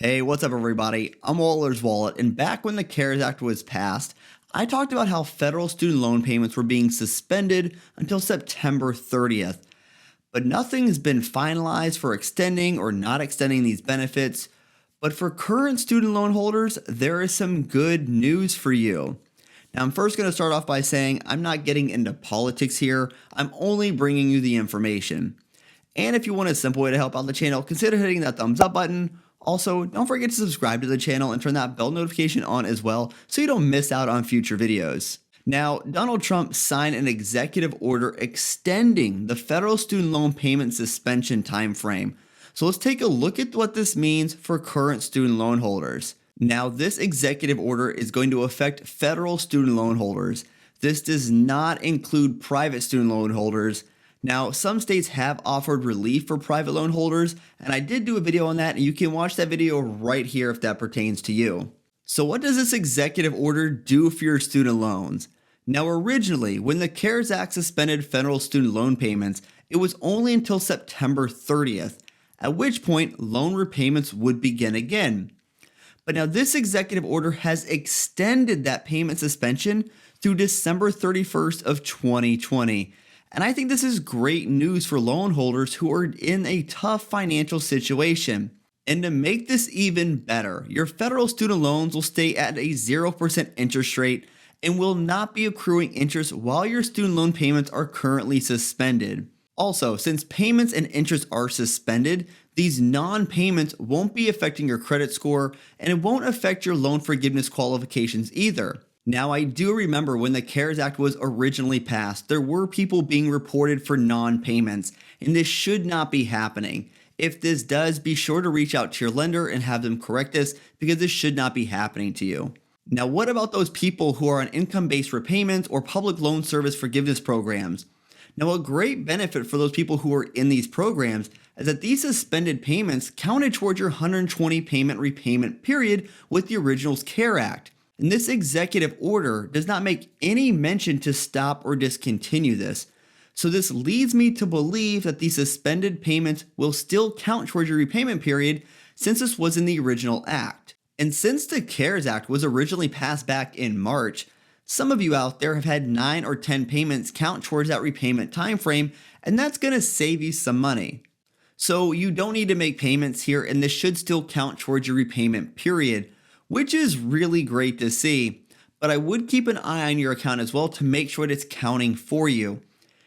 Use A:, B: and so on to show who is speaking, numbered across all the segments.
A: Hey, what's up, everybody? I'm Waller's Wallet, and back when the CARES Act was passed, I talked about how federal student loan payments were being suspended until September 30th. But nothing's been finalized for extending or not extending these benefits. But for current student loan holders, there is some good news for you. Now, I'm first going to start off by saying I'm not getting into politics here. I'm only bringing you the information. And if you want a simple way to help out the channel, consider hitting that thumbs up button. Also, don't forget to subscribe to the channel and turn that bell notification on as well so you don't miss out on future videos. Now, Donald Trump signed an executive order extending the federal student loan payment suspension timeframe. So let's take a look at what this means for current student loan holders. Now, this executive order is going to affect federal student loan holders. This does not include private student loan holders. Now, some states have offered relief for private loan holders, and I did do a video on that, and you can watch that video right here if that pertains to you. So what does this executive order do for your student loans? Now, originally, when the CARES Act suspended federal student loan payments, it was only until September 30th, at which point loan repayments would begin again. But now this executive order has extended that payment suspension through December 31st of 2020. And I think this is great news for loan holders who are in a tough financial situation. And to make this even better, your federal student loans will stay at a 0% interest rate and will not be accruing interest while your student loan payments are currently suspended. Also, since payments and interest are suspended, these non-payments won't be affecting your credit score, and it won't affect your loan forgiveness qualifications either. Now, I do remember when the CARES Act was originally passed, there were people being reported for non-payments, and this should not be happening. If this does, be sure to reach out to your lender and have them correct this, because this should not be happening to you. Now, what about those people who are on income-based repayments or public loan service forgiveness programs? Now, a great benefit for those people who are in these programs is that these suspended payments counted towards your 120 payment repayment period with the original CARES Act. And this executive order does not make any mention to stop or discontinue this. So this leads me to believe that these suspended payments will still count towards your repayment period since this was in the original act. And since the CARES Act was originally passed back in March, some of you out there have had 9 or 10 payments count towards that repayment time frame, and that's going to save you some money. So you don't need to make payments here, and this should still count towards your repayment period, which is really great to see. But I would keep an eye on your account as well to make sure that it's counting for you.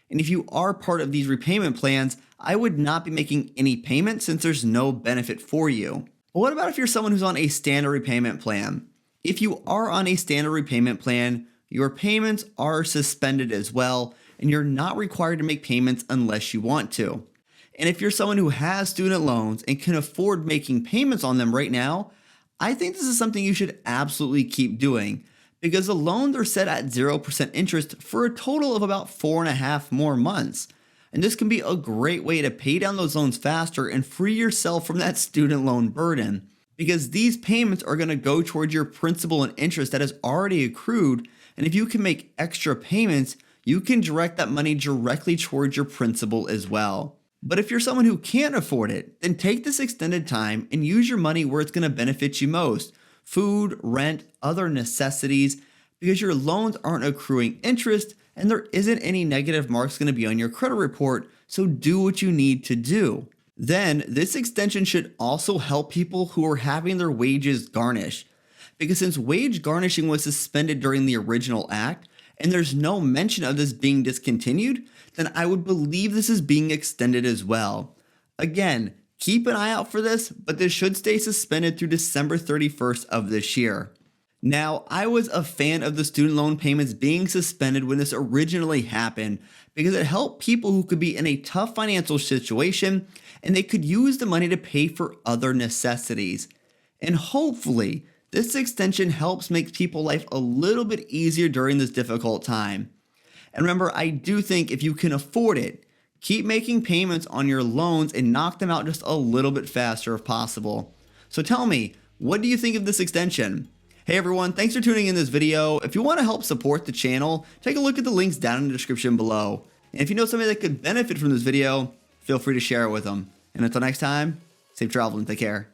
A: And if you are part of these repayment plans, I would not be making any payments since there's no benefit for you. But what about if you're someone who's on a standard repayment plan? If you are on a standard repayment plan, your payments are suspended as well, and you're not required to make payments unless you want to. And if you're someone who has student loans and can afford making payments on them right now, I think this is something you should absolutely keep doing because the loans are set at 0% interest for a total of about 4.5 more months. And this can be a great way to pay down those loans faster and free yourself from that student loan burden because these payments are going to go towards your principal and interest that has already accrued. And if you can make extra payments, you can direct that money directly towards your principal as well. But if you're someone who can't afford it, then take this extended time and use your money where it's going to benefit you most. Food, rent, other necessities, because your loans aren't accruing interest and there isn't any negative marks going to be on your credit report, so do what you need to do. Then, this extension should also help people who are having their wages garnished. Because since wage garnishing was suspended during the original act, and there's no mention of this being discontinued, then I would believe this is being extended as well. Again, keep an eye out for this, but this should stay suspended through December 31st of this year. Now, I was a fan of the student loan payments being suspended when this originally happened because it helped people who could be in a tough financial situation and they could use the money to pay for other necessities. And hopefully, this extension helps make people's life a little bit easier during this difficult time. And remember, I do think if you can afford it, keep making payments on your loans and knock them out just a little bit faster if possible. So tell me, what do you think of this extension? Hey everyone, thanks for tuning in this video. If you want to help support the channel, take a look at the links down in the description below. And if you know somebody that could benefit from this video, feel free to share it with them. And until next time, safe travel and take care.